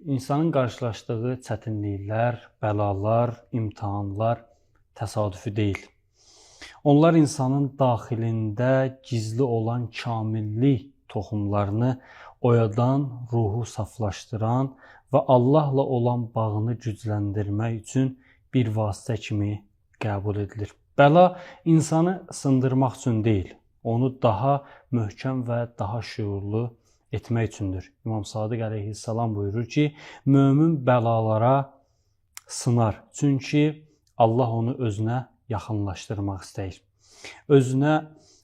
İnsanın qarşılaşdığı çətinliklər, bəlalar, imtahanlar təsadüfi deyil. Onlar insanın daxilində gizli olan kamillik toxumlarını oyadan, ruhu saflaşdıran və Allahla olan bağını gücləndirmək üçün bir vasitə kimi qəbul edilir. Bəla insanı sındırmaq üçün deyil, onu daha möhkəm və daha şüurlu etmək üçündür. İmam Sadiq əleyhissalam buyurur ki, mömin bəlalara sınar. Çünki Allah onu özünə yaxınlaşdırmaq istəyir. Özünə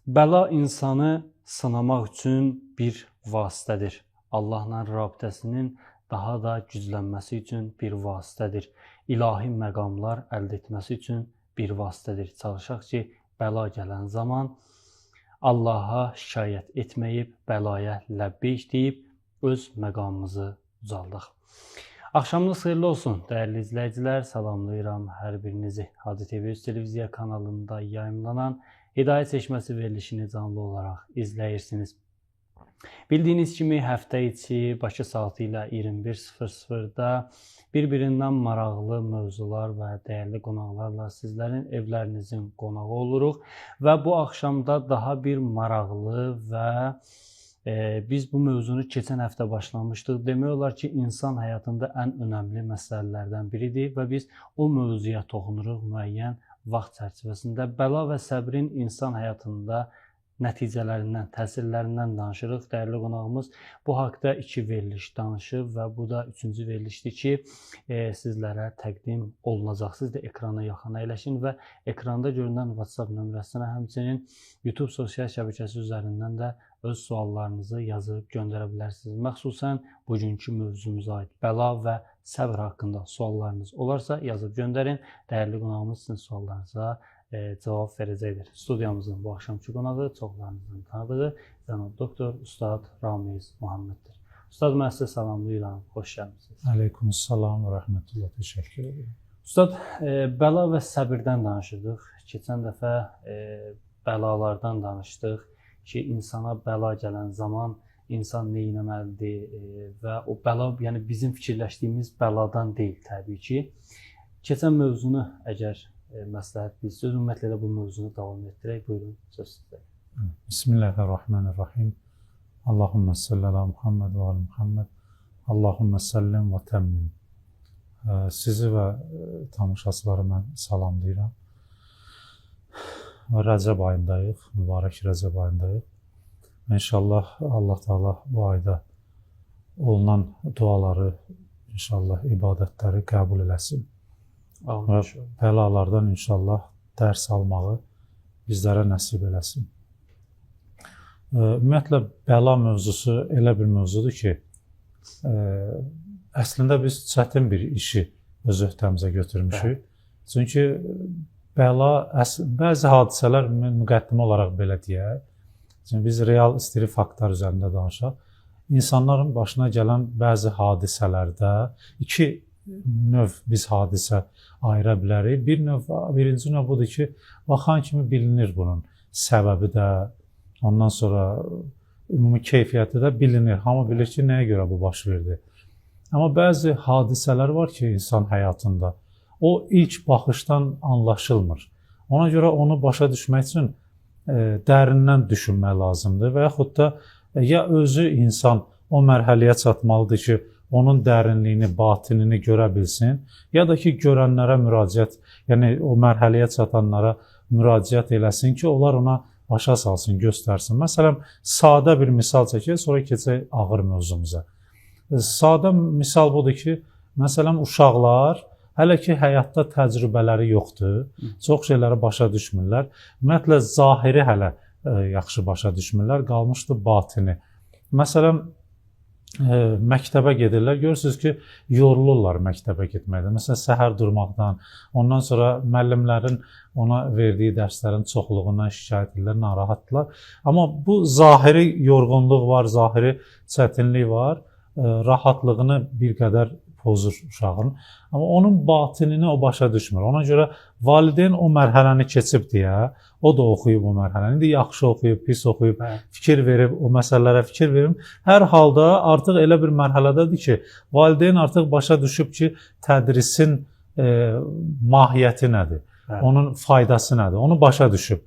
bəla insanı sınamaq üçün bir vasitədir. Allahla rabitəsinin daha da güclənməsi üçün bir vasitədir. İlahi məqamlar əldə etməsi üçün bir vasitədir. Çalışaq ki, bəla gələn zaman Allaha şikayət etməyib, bəlaya ləbbeyk deyib, öz məqamımızı ucaldıq. Axşamınız xeyirli olsun, dəyərli izləyicilər. Salamlayıram hər birinizi. Hadi TV televiziya kanalında yayımlanan Hidayət Çeşməsi verilişini canlı olaraq izləyirsiniz. Bildiyiniz kimi həftə içi Bakı saatı ilə 21:00-da bir-birindən maraqlı mövzular və dəyərli qonaqlarla sizlərin evlərinizin qonağı oluruq və bu axşamda daha bir maraqlı və biz bu mövzunu keçən həftə başlamışdıq. Demək olar ki, insan həyatında ən önəmli məsələlərdən biridir və biz o mövzuya toxunuruq müəyyən vaxt çərçivəsində. Bəla və səbrin insan həyatında nəticələrindən, təsirlərindən danışırıq. Dəyərli qonağımız bu haqda 2 veriliş danışıb və bu da 3-cü verilişdir ki, sizlərə təqdim olunacaq. Siz də ekrana yaxın əyləşin və ekranda görünən WhatsApp nömrəsinə, həmçinin YouTube sosial şəbəkəsi üzərindən də öz suallarınızı yazıb göndərə bilərsiniz. Məxsusən bugünkü mövzumuza aid bəla və səbr haqqında suallarınız olarsa yazıb göndərin. Dəyərli qonağımız sizin suallarınıza cavab verəcəkdir. Studiyamızın bu axşamki qonağı çoxlarınızın tanıdığı cənab doktor Ustad Ramiz Muhammeddir. Ustad, mən sizə salamlayıram, xoş gəlmisiniz. Aleykümselam və rəhmətullah, təşəkkür edirəm. Ustad, bəla və səbirdən danışırdıq. Keçən dəfə bəlalardan danışdıq ki, insana bəla gələn zaman insan nə etməlidir və o bəla, yəni bizim fikirləşdiyimiz bəladan deyil təbii ki. Keçən mövzunu əgər məsləhət bilsiniz, ümumiyyətlə də bu mövzunu davam etdirək. Buyurun, söz sizdə. Bismillahirrahmanirrahim. Allahümme salli ala Muhammed və ala Muhammed. Allahümme sallim və təmmim. Sizi və tamaşaçıları mən salamlayıram. Rəcəb ayındayıq, mübarək Rəcəb ayındayıq. İnşallah Allah Teala bu ayda olunan duaları, inşallah ibadətləri qəbul eləsin. Və bəlalardan inşallah dərs almağı bizlərə nəsib eləsin. Ümumiyyətlə, bəla mövzusu elə bir mövzudur ki, əslində biz çətin bir işi öz öhdəmizə götürmüşük. Çünki bəla, bəzi hadisələr müqəddimə olaraq belə deyək, çünki biz real istiri faktlar üzərində danışaq. İnsanların başına gələn bəzi hadisələrdə iki növ biz hadisə ayıra bilərik. Birinci növ budur ki, baxan kimi bilinir bunun səbəbi də, ondan sonra ümumi keyfiyyəti də bilinir. Hamı bilir ki, nəyə görə bu baş verdi. Amma bəzi hadisələr var ki, insan həyatında, o ilk baxışdan anlaşılmır. Ona görə onu başa düşmək üçün dərindən düşünmək lazımdır və yaxud da ya özü insan o mərhələyə çatmalıdır ki, onun dərinliyini, batinini görə bilsin, ya da ki, görənlərə müraciət, yəni o mərhələyə çatanlara müraciət eləsin ki, onlar ona başa salsın, göstərsin. Məsələn, sadə bir misal çəkək, sonra keçək ağır mövzumuza. Sadə misal budur ki, məsələn, uşaqlar hələ ki, həyatda təcrübələri yoxdur, çox şeyləri başa düşmürlər. Ümumiyyətlə, zahiri hələ yaxşı başa düşmürlər, qalmışdı batini. Məsələn, məktəbə gedirlər, görürsünüz ki, yorulurlar məktəbə getməkdə. Məsələn, səhər durmaqdan, ondan sonra müəllimlərin ona verdiyi dərslərin çoxluğundan şikayət edirlər, narahatdırlar. Amma bu zahiri yorğunluq var, zahiri çətinlik var, rahatlığını bir qədər pozur uşağın. Amma onun batinini o başa düşmür. Ona görə valideyn o mərhələni keçib deyə, o da oxuyub o mərhələni. İndi yaxşı oxuyub, pis oxuyub, fikir verib, o məsələlərə fikir verib. Hər halda artıq elə bir mərhələdədir ki, valideyn artıq başa düşüb ki, tədrisin mahiyyəti nədir, onun faydası nədir, onu başa düşüb.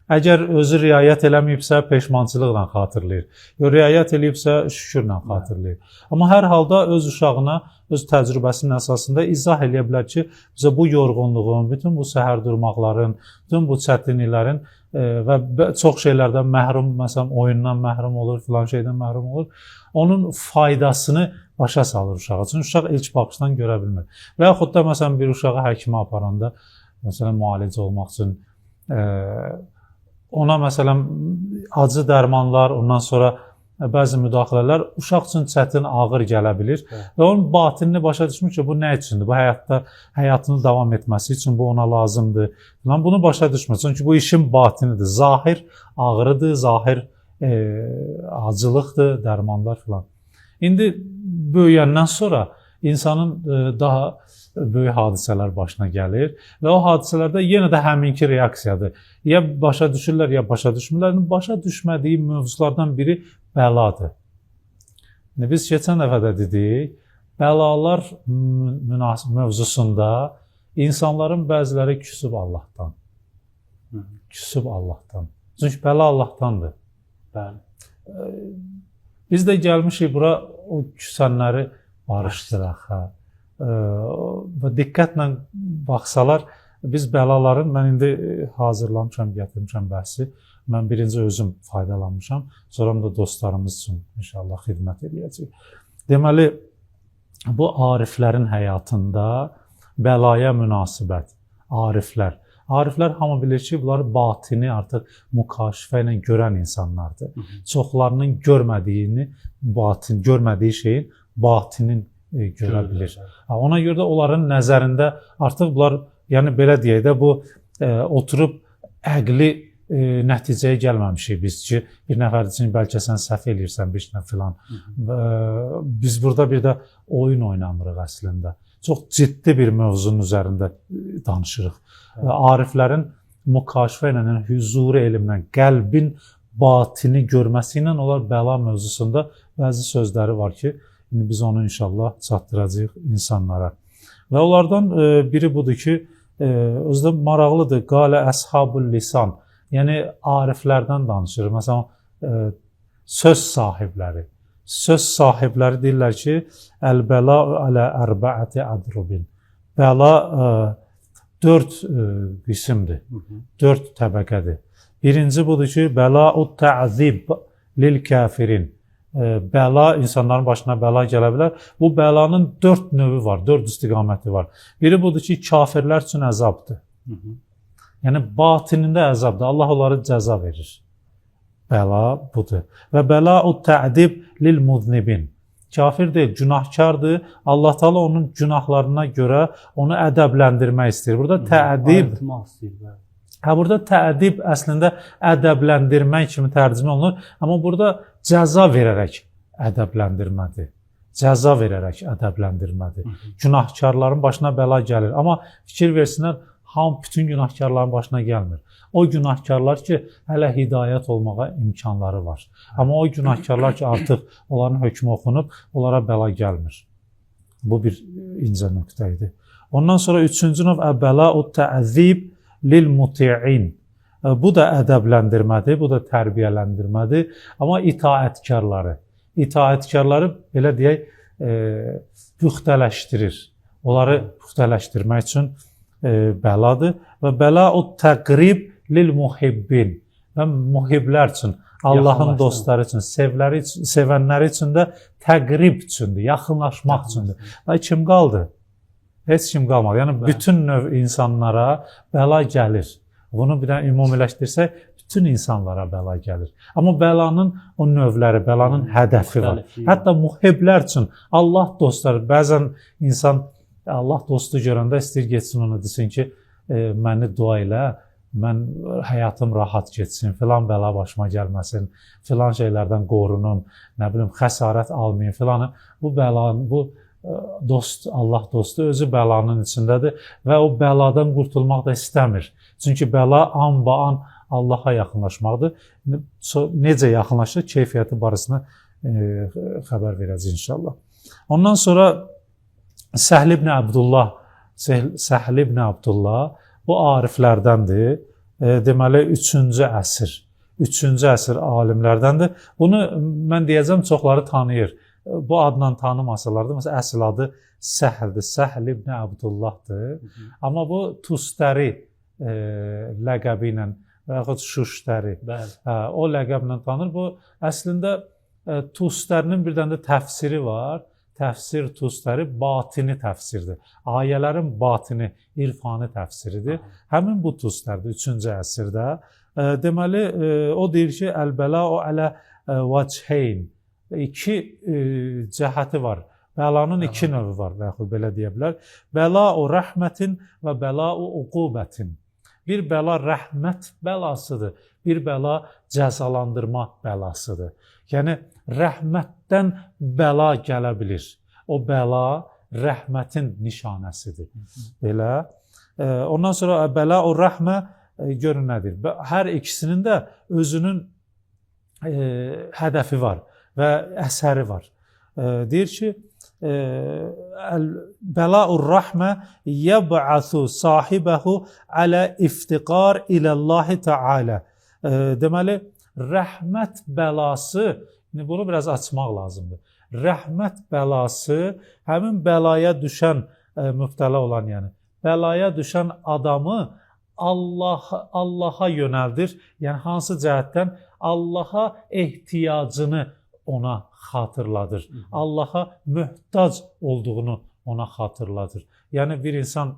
Əgər özü riayət eləməyibsə, peşmançılıqla xatırlayır. Riayət eləyibsə, şükürlə xatırlayır. Amma hər halda öz uşağına, öz təcrübəsinin əsasında izah eləyə bilər ki, bizə bu yorğunluğun, bütün bu səhər durmaqların, bütün bu çətinliklərin və çox şeylərdən məhrum, məsələn, oyundan məhrum olur, filan şeydən məhrum olur. Onun faydasını başa salır uşağa. Çünki uşaq ilk baxışdan görə bilmir. Və yaxud da, məsələn, bir uşağı həkimə aparanda, məsələn, müalicə olmaq üçün ona məsələn acı dərmanlar, ondan sonra bəzi müdaxilələr uşaq üçün çətin, ağır gələ bilir və onun batinini başa düşmür ki, bu nə üçündür? Bu həyatda həyatını davam etməsi üçün bu ona lazımdır. Bunu başa düşmür. Çünki bu işin batinidir. Zahir ağrıdır, zahir acılıqdır, dərmanlar filan. İndi böyüyəndən sonra insanın daha böyük hadisələr başına gəlir və o hadisələrdə yenə də həminki reaksiyadır. Ya başa düşürlər, ya başa düşmürlər. Başa düşmədiyi mövzulardan biri bəladır. Biz keçən dəfə də dedik, bəlalar mövzusunda insanların bəziləri küsüb Allahdan. Küsüb Allahdan. Çünki bəla Allahdandır. Biz də gəlmişik bura o küsənləri barışdıraq. Və diqqətlə baxsalar, biz bəlaların, mən indi hazırlamışam, gətirmişəm bəhsi, mən birinci özüm faydalanmışam, sonra da dostlarımız üçün inşallah xidmət edəcək. Deməli, bu ariflərin həyatında bəlaya münasibət, ariflər. Ariflər hamı bilir ki, bunları batini artıq mükaşifə ilə görən insanlardır. Çoxlarının görmədiyi şeyin batinin görə bilir. Ona görə də onların nəzərində artıq bunlar, yəni belə deyək də, bu oturub əqli nəticəyə gəlməmişik biz ki, bir nəfər üçün bəlkə sən səhv eləyirsən, bir nə filan. Biz burada bir də oyun oynamırıq əslində. Çox ciddi bir mövzunun üzərində danışırıq. Ariflərin mükaşifə ilə, yəni hüzuri elmlə, qəlbin batini görməsi ilə onlar bəla mövzusunda bəzi sözləri var ki, biz onu inşallah çatdıracağıq insanlara. Və onlardan biri budur ki, özdə maraqlıdır, qalə əshabul lisan, yəni ariflərdən danışır. Məsələn, söz sahibləri. Söz sahibləri deyirlər ki, əl-bəla alə ərbəəti ədrubin. Bəla 4 qismdir, 4 təbəqədir. Birinci budur ki, bəla-u tə'zib lil-kəfirin. Bəla, insanların başına bəla gələ bilər. Bu bəlanın 4 növü var, 4 istiqaməti var. Biri budur ki, kafirlər üçün əzabdır. Yəni, batinində əzabdır. Allah onları cəza verir. Bəla budur. Və bəla-u tə'dib lil-muznibin. Kafir deyil, günahkardır. Allah Taala onun günahlarına görə onu ədəbləndirmək istəyir. Burada tə'dib, burada tə'dib əslində ədəbləndirmək kimi tərcümə olunur. Amma burada cəza verərək ədəbləndirmədir. Cəza verərək ədəbləndirmədir. Günahkarların başına bəla gəlir. Amma fikir versinlər, bütün günahkarların başına gəlmir. O günahkarlar ki, hələ hidayət olmağa imkanları var. Amma o günahkarlar ki, artıq onların hökmü oxunub, onlara bəla gəlmir. Bu bir incə nöqtə idi. Ondan sonra 3-cü növ bəla-u tə'zib lil-muti'in. Bu da ədəbləndirmədir, bu da tərbiyələndirmədir. Amma itaətkarları belə deyək, püxtələşdirir. Onları püxtələşdirmək üçün bəladır. Və bəla-u təqrib lil-muhibbin. Və muhiblər üçün, Allahın dostları üçün, sevənləri üçün də təqrib üçündür, yaxınlaşmaq üçündür. Və kim qaldı? Heç kim qalmadı. Yəni, bütün növ insanlara bəla gəlir. Bunu bir də ümumiləşdirsək, bütün insanlara bəla gəlir. Amma bəlanın o növləri, bəlanın hədəfi var. Hətta muhiblər üçün, Allah dostları, bəzən insan Allah dostu görəndə istəyir getsin ona desin ki, məni dua elə, mən həyatım rahat getsin, filan bəla başıma gəlməsin, filan şeylərdən qorunum, nə bilim, xəsarət almayın filanı. Bu bəlanın, bu dost, Allah dostu özü bəlanın içindədir və o bəladan qurtulmaq da istəmir. Çünki bəla anbaan Allaha yaxınlaşmaqdır. Necə yaxınlaşır, keyfiyyəti barəsində xəbər verəcək inşallah. Ondan sonra Səhl ibn Abdullah bu ariflərdəndir. Deməli 3-cü əsr alimlərdəndir. Bunu mən deyəcəm çoxları tanıyır. Bu adla tanımasalar da məsələn əsl adı Səhldir. Səhl ibn Abdullahdır. Amma bu Tustəri ləqəbi ilə və yaxud Şuştəri o ləqəblə tanınır. Bu əslində Tustərinin bir dənə də təfsiri var. Təfsir Tustəri batini təfsirdir. Ayələrin batini, irfani təfsiridir. Həmin bu Tustərdir 3-cü əsrdə. Deməli o deyir ki, əl-bəla'u alə vəcheyn. İki cəhəti var. Bəlanın iki növü var və yaxud belə deyə bilər. Bəla'u rəhmətin və bəla'u uqubətin. Bir bəla rəhmət bəlasıdır. Bir bəla cəzalandırma bəlasıdır. Yəni rəhmətdən bəla gələ bilir. O bəla rəhmətin nişanəsidir. Belə. Ondan sonra bəla'u rəhmə görün nədir? Hər ikisinin də özünün hədəfi var və əsəri var. Deyir ki, bəla'ur rəhmə yəb'asu sahibəhu alə iftiqar iləllahi təalə. Deməli, rəhmət bəlası, bunu biraz açmaq lazımdır. Rəhmət bəlası həmin bəlaya düşən, mübtəla olan yəni, bəlaya düşən adamı Allaha yönəldir. Yəni, hansı cəhətdən Allaha ehtiyacını ona xatırladır. Allaha möhtac olduğunu ona xatırladır. Yəni, bir insan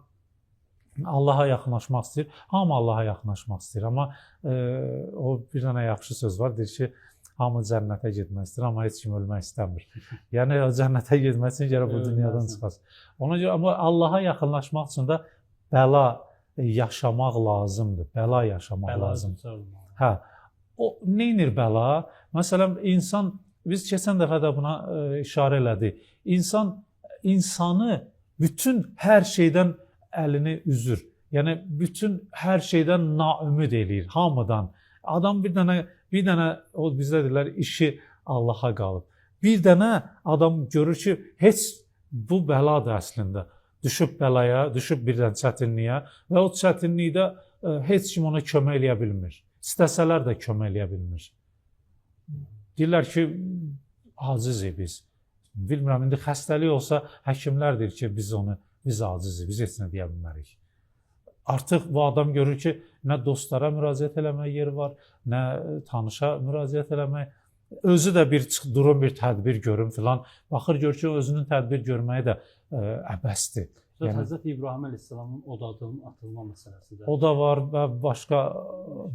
Allaha yaxınlaşmaq istəyir. Hamı Allaha yaxınlaşmaq istəyir. Amma o bir dənə yaxşı söz var. Deyir ki, hamı cənnətə getmək istəyir, amma heç kim ölmək istəmir. Yəni, o cənnətə getmək üçün gərək bu dünyadan çıxasın. Ona görə, amma Allaha yaxınlaşmaq üçün də bəla yaşamaq lazımdır. Bəla yaşamaq lazımdır. Hə. O neynir bəla? Məsələn, insan, biz keçən dəfə də buna işarə elədik. İnsanı bütün hər şeydən əlini üzür. Yəni, bütün hər şeydən naümid eləyir, hamıdan. Adam bir dənə, o bizdə deyirlər, işi Allaha qalıb. Bir dənə adam görür ki, heç bu bəladır əslində. Düşüb bəlaya, düşüb bir dənə çətinliyə və o çətinlikdə heç kim ona kömək eləyə bilmir. İstəsələr də kömək eləyə bilmir. Deyirlər ki, acizik biz. Bilmirəm, indi xəstəlik olsa, həkimlər deyir ki, biz acizik, biz heç nə deyə bilmərik. Artıq bu adam görür ki, nə dostlara müraciət eləmək yeri var, nə tanışa müraciət eləmək. Özü də bir durum, bir tədbir görün filan. Baxır, görür ki, özünün tədbir görməyi də əbəsdir. Yəni, Həzrət İbrahim əleyhissalamın odadının atılma məsələsi də. O da var və başqa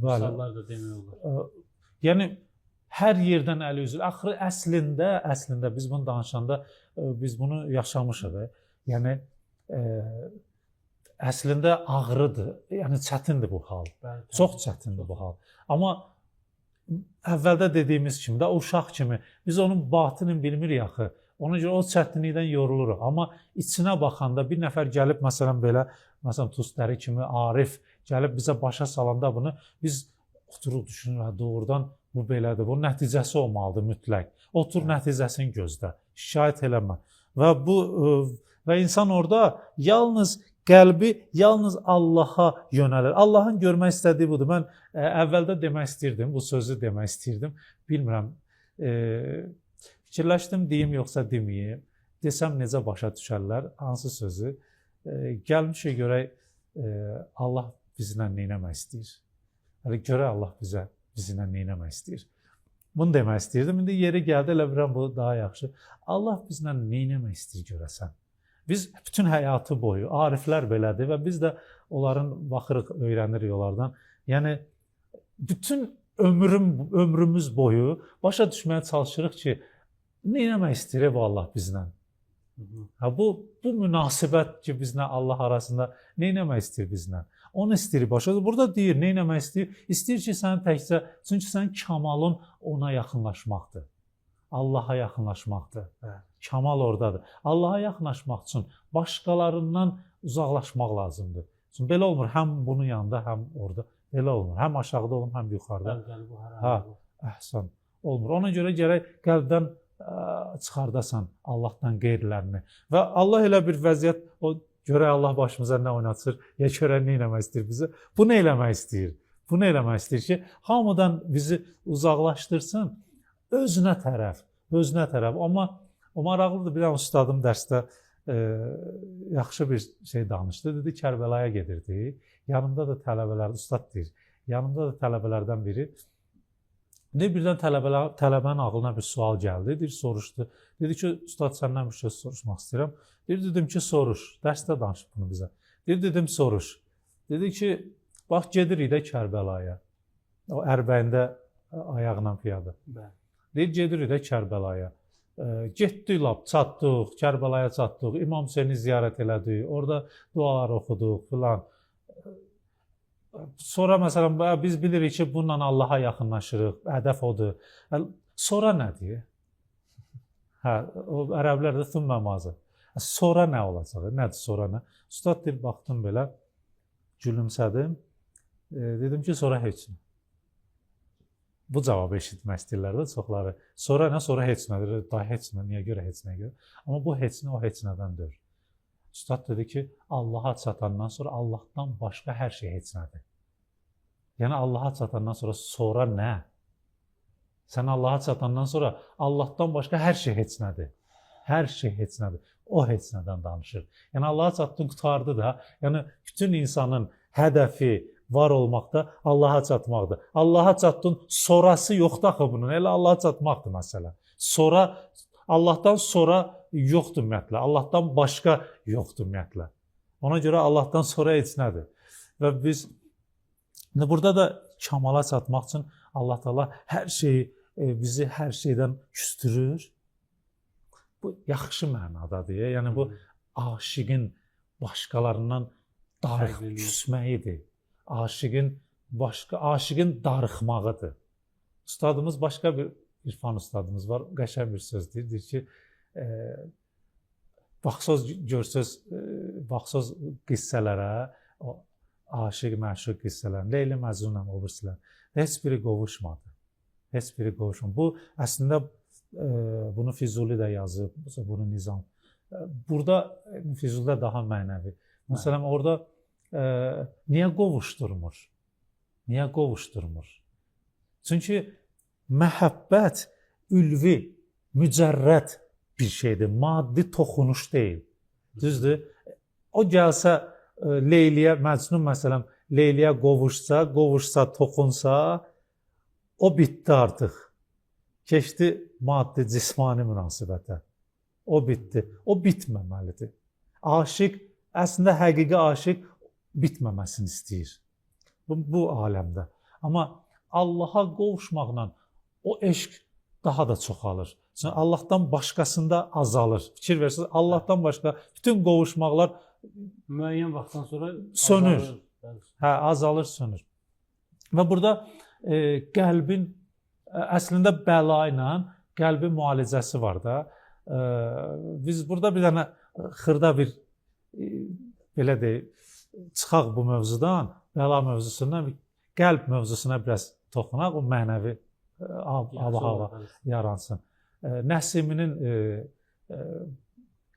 misallar da demək olar. Yəni, hər yerdən əli üzür. Axırı əslində biz bunu danışanda biz bunu yaşamışıq. Yəni, əslində ağrıdır, yəni çətindir bu hal. Çox çətindir bu hal. Amma əvvəldə dediyimiz kimi də, uşaq kimi biz onun batını bilmirik axı. Ona görə o çətinlikdən yoruluruq. Amma içinə baxanda bir nəfər gəlib, məsələn belə, məsələn Tustəri kimi arif gəlib bizə başa salanda bunu, biz oturuq düşünürük, doğrudan bu belədir, bunun nəticəsi olmalıdır mütləq. Otur nəticəsini gözlə, şikayət eləmə. Və insan orada yalnız qəlbi yalnız Allaha yönəlir. Allahın görmək istədiyi budur. Mən əvvəldə demək istirdim, bu sözü demək istirdim. Bilmirəm, fikirləşdim, deyim yoxsa deməyim. Desəm necə başa düşərlər, hansı sözü. Gəlmişə görək, Allah bizlə neynəmək istəyir. Görək Allah bizlə neynəmək istəyir. Bunu demək istirdim. İndi yeri gəldi, elə bilirəm bu daha yaxşı. Allah bizlə neynəmək istəyir görəsən. Biz bütün həyatı boyu, ariflər belədir və biz də onların baxırıq, öyrənirik onlardan. Yəni, bütün ömrümüz boyu başa düşməyə çalışırıq ki, neynəmək istəyir bu Allah bizlə? Bu münasibət ki, bizlə Allah arasında neynəmək istəyir bizlə? Onu istəyir başa. Burada deyir, neynəmək istəyir? İstəyir ki, sən təkcə, çünki sənin kamalın ona yaxınlaşmaqdır. Allaha yaxınlaşmaqdır. Bəli. Kamal ordadır. Allaha yaxınlaşmaq üçün başqalarından uzaqlaşmaq lazımdır. Çünki belə olmur, həm bunun yanında, həm orada. Belə olmur. Həm aşağıda olum, həm yuxarıda. Bəli, bu hər Ha, əhsən. Olmur. Ona görə gərək qəlbdən çıxardasan Allahdan qeyrilərini. Və Allah elə bir vəziyyət, o görə Allah başımıza nə oynatır, ya görə nə eləmək istəyir bizə? Bunu eləmək istəyir. Bunu eləmək istəyir ki, hamıdan bizi uzaqlaşdırsın, özünə tərəf. Amma o maraqlıdır, bir an ustadım dərsdə yaxşı bir şey danışdı. Dedi, Kərbəlaya gedirdi. Yanımda da tələbələr, ustad deyir, yanımda da tələbələrdən biri. Birdən tələbənin ağlına bir sual gəldi, deyir, soruşdu. Dedi ki, ustad səndən bir şey soruşmaq istəyirəm. Deyir, dedim ki, soruş. Dərsdə danışıb bunu bizə. Deyir, dedim, soruş. Dedi ki, bax, gedirik də Kərbəlaya. O ərbəyində ayağla piyada. Deyir, gedirik də Kərbəlaya. Getdik, çatdıq, Kərbəlaya çatdıq, İmam Hüseyni ziyarət elədik, orada dualar oxuduq filan. Sonra məsələn biz bilirik ki, bununla Allaha yaxınlaşırıq, hədəf odur. Sonra nədir? Hə, o ərəblərdə thumma mazə. Sonra nə olacaq? Nədir sonra nə? Ustad deyir, baxdım belə, gülümsədim. Dedim ki, sonra heç nə. Bu cavabı eşitmək istəyirlər də çoxları. Sonra nə? Sonra heç nədir. Daha heç nə, niyə görə heç nəyə görə? Amma bu heç nə o heç nədən deyil. Ustad dedi ki, Allaha çatandan sonra Allahdan başqa hər şey heç nədir. Yəni Allaha çatandan sonra nə? Sən Allaha çatandan sonra Allahdan başqa hər şey heç nədir. Hər şey heç nədir. O heç nədən danışır. Yəni Allaha çatdın, qurtardı da. Yəni bütün insanın hədəfi var olmaqda Allaha çatmaqdır. Allaha çatdın, sonrası yoxdur axı bunun. Elə Allaha çatmaqdır məsələ. Sonra Allahdan sonra yoxdur ümumiyyətlə. Allahdan başqa yoxdur ümumiyyətlə. Ona görə Allahdan sonra heç nədir. Və biz burada da kamala çatmaq üçün Allah Taala hər şeyi bizi hər şeydən küstürür. Bu yaxşı mənadadır. Yəni bu aşiqin başqalarından küsməyidir. Aşiqin darıxmağıdır. Ustadımız başqa bir İrfan ustadımız var. Qəşəng bir söz deyir. Deyir ki, baxsız qissələrə, o aşiq, məşuq qissələrə, Leyli Məcnunam o birisilər. Heç biri qovuşmadı. Heç biri qovuşmadı. Bu əslində bunu Füzuli də yazıb, bunu Nizam. Burada Füzulidə daha mənəvi. Məsələn, orada niyə qovuşdurmur? Niyə qovuşdurmur? Çünki məhəbbət ülvi, mücərrəd bir şeydir, maddi toxunuş deyil. Düzdür? O gəlsə Leyliyə, Məcnun məsələn, Leyliyə qovuşsa, toxunsa, o bitdi artıq. Keçdi maddi, cismani münasibətə. O bitdi. O bitməməlidir. Aşiq, əslində həqiqi aşiq bitməməsini istəyir. Bu aləmdə. Amma Allaha qovuşmaqla o eşq daha da çoxalır. Çünki Allahdan başqasında azalır. Fikir versiniz, Allahdan başqa bütün qovuşmaqlar müəyyən vaxtdan sonra sönür. Hə, azalır, sönür. Və burada qəlbin əslində bəla ilə qəlbin müalicəsi var da. Biz burada bir dənə xırda bir belə deyək, çıxaq bu mövzudan, bəla mövzusundan qəlb mövzusuna biraz toxunaq, o mənəvi hava yaransın. Nəsiminin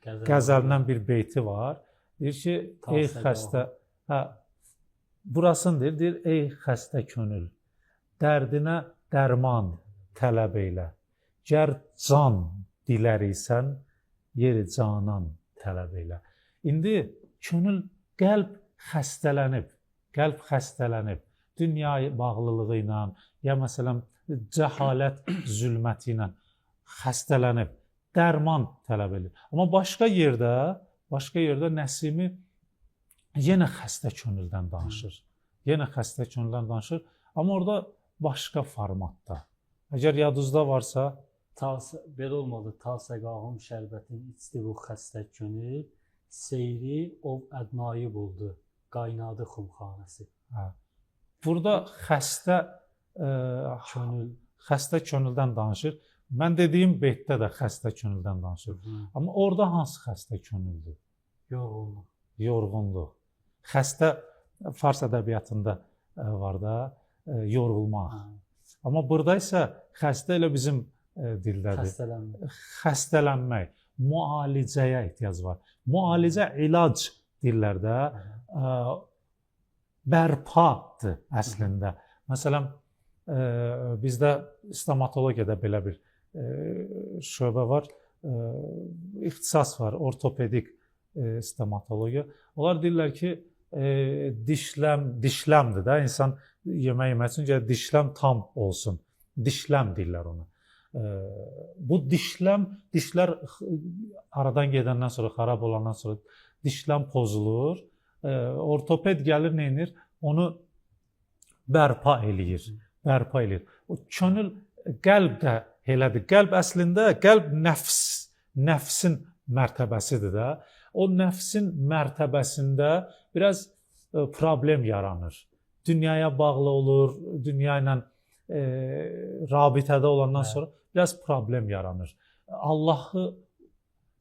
qəzəlindən bir beyti var. Deyir ki, ey xəstə, burasını deyir, ey xəstə könül, dərdinə dərman tələb eylə. Gər can diləriksən, yeri canan tələb eylə. İndi könül, qəlb xəstələnib. Dünya bağlılığı ilə, ya məsələn, cəhalət zülməti ilə xəstələnib, dərman tələb edir. Amma başqa yerdə Nəsimi yenə xəstə könüldən danışır. Amma orada başqa formatda. Əgər yadınızda varsa, belə olmalı, tasəqağım şərbətin içdi bu xəstə könül, seyri ov ədnayı buldu, qaynadı xumxanəsi. Burada xəstə könüldən danışır. Mən dediyim beytdə də xəstə könüldən danışır. Amma orada hansı xəstə könüldür? Yorğunluq. Yorğunluq. Xəstə fars ədəbiyyatında var da, yorulmaq. Amma burada isə xəstə elə bizim dildədir. Xəstələnmək, müalicəyə ehtiyac var. Müalicə, ilac dillərdə bərpadır əslində. Məsələn, bizdə stomatologiyada belə bir şöbə var, ixtisas var, ortopedik stomatologiya. Onlar deyirlər ki, dişləmdir də, insan yemək yemək üçün dişləm tam olsun. Dişləm deyirlər ona. Bu dişlər aradan gedəndən sonra, xarab olandan sonra dişləm pozulur. Ortoped gəlir, nə edir? Onu bərpa eləyir. O könül, qəlb də elədir. Qəlb əslində, qəlb nəfsin mərtəbəsidir də. O nəfsin mərtəbəsində biraz problem yaranır. Dünyaya bağlı olur, dünya ilə rabitədə olandan sonra biraz problem yaranır. Allahı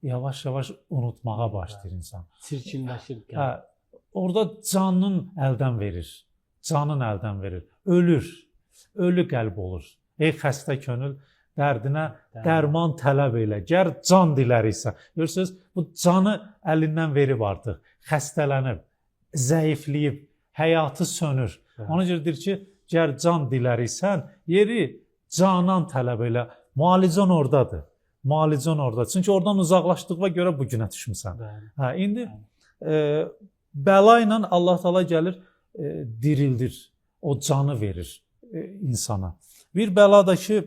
yavaş-yavaş unutmağa başlayır insan. Çirkinləşir. Orada canın əldən verir. Ölü qəlb olur. Ey xəstə könül, dərdinə dərman tələb elə. Gər can diləriksə. Görürsünüz, bu canı əlindən verib artıq. Xəstələnib, zəifləyib, həyatı sönür. Ona görə deyir ki, gər can diləriksən, yeri canan tələb elə. Müalicən oradadır. Çünki oradan uzaqlaşdığına görə bu günə düşmüsən. İndi bəla ilə Allah Taala gəlir, dirildir. O canı verir insana. Bir bəlada ki,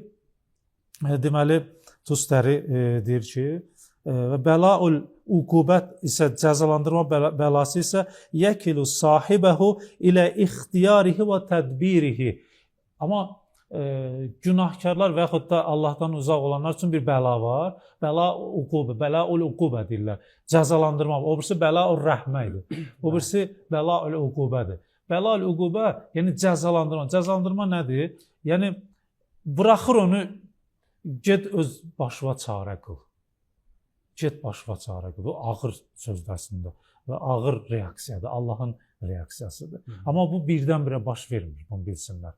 deməli, Tustari deyir ki, bəlaul uqubət isə cəzalandırma bəlası isə yəkilu sahibəhu ilə ixtiyarihi və tədbirihi. Amma günahkarlar və yaxud da Allahdan uzaq olanlar üçün bir bəla var. Bəlaul uqubə deyirlər. Cəzalandırma. O birisi bəlaul rəhmə idi. O birisi bəlaul uqubədir. Bəlaul uqubə, yəni cəzalandırma. Cəzalandırma nədir? Yəni buraxır onu, get öz başına çarə qıl. Bu ağır sözdəsində və ağır reaksiyadır. Allahın reaksiyasıdır. Amma bu birdən-birə baş vermir, bunu bilsinlər.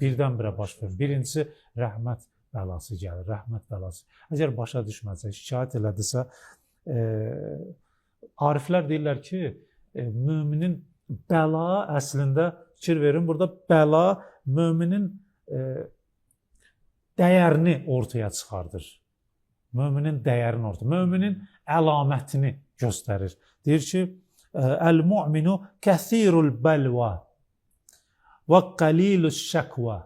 Birdən-birə baş vermir. Birincisi, rəhmət bəlası gəlir, rəhmət bəlası. Əgər başa düşməsə, şikayət elədirsə, ariflər deyirlər ki, müminin bəla əslində, fikir verin, burada bəla müminin dəyərini ortaya çıxardır. Müminin əlamətini göstərir. Deyir ki, əl-mu'minu kəthirul bəlva və qalilus şəkva.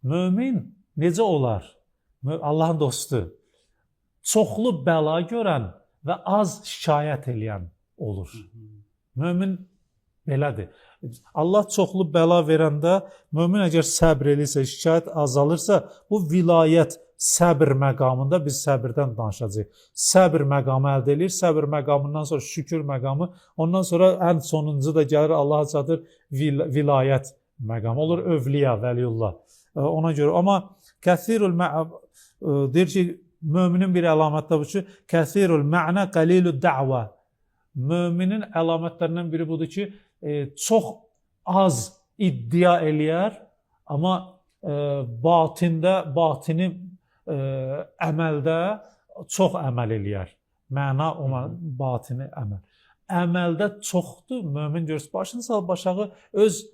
Mömin necə olar? Allahın dostu. Çoxlu bəla görən və az şikayət eləyən olur. Mömin belədir. Allah çoxlu bəla verəndə, mömin əgər səbr eləyirsə, şikayət azalırsa, bu vilayət səbr məqamında biz səbirdən danışacağıq. Səbr məqamı əldə edir, səbr məqamından sonra şükür məqamı, ondan sonra ən sonuncu da gəlir, Allaha çatır vilayət məqamı. Olur övliya, vəliyullah. Ona görə, amma kəthirul deyir ki, müminin bir əlamətdə bu ki, kəthirul mə'nə qalilud da'va. Müminin əlamətlərindən biri budur ki, çox az iddia eləyər, amma batini əməldə çox əməl eləyər. Məna ona batini əməl. Əməldə çoxdur, mömin görürsə, başını sal başağı öz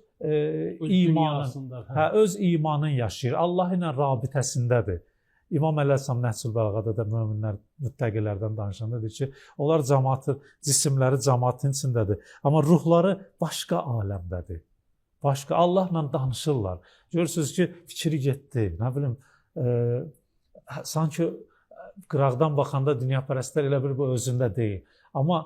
imanın, öz imanın yaşayır. Allah ilə rabitəsindədir. İmam Əleyhisselam Nəhcül Bəlağada da möminlər, müttəqilərdən danışanda deyir ki, onlar cisimləri cəmaatın içindədir. Amma ruhları başqa aləmdədir. Allahla danışırlar. Görürsünüz ki, fikri getdi. Nə bilim, sanki qıraqdan baxanda dünyapərəstlər elə bir bu özündə deyil. Amma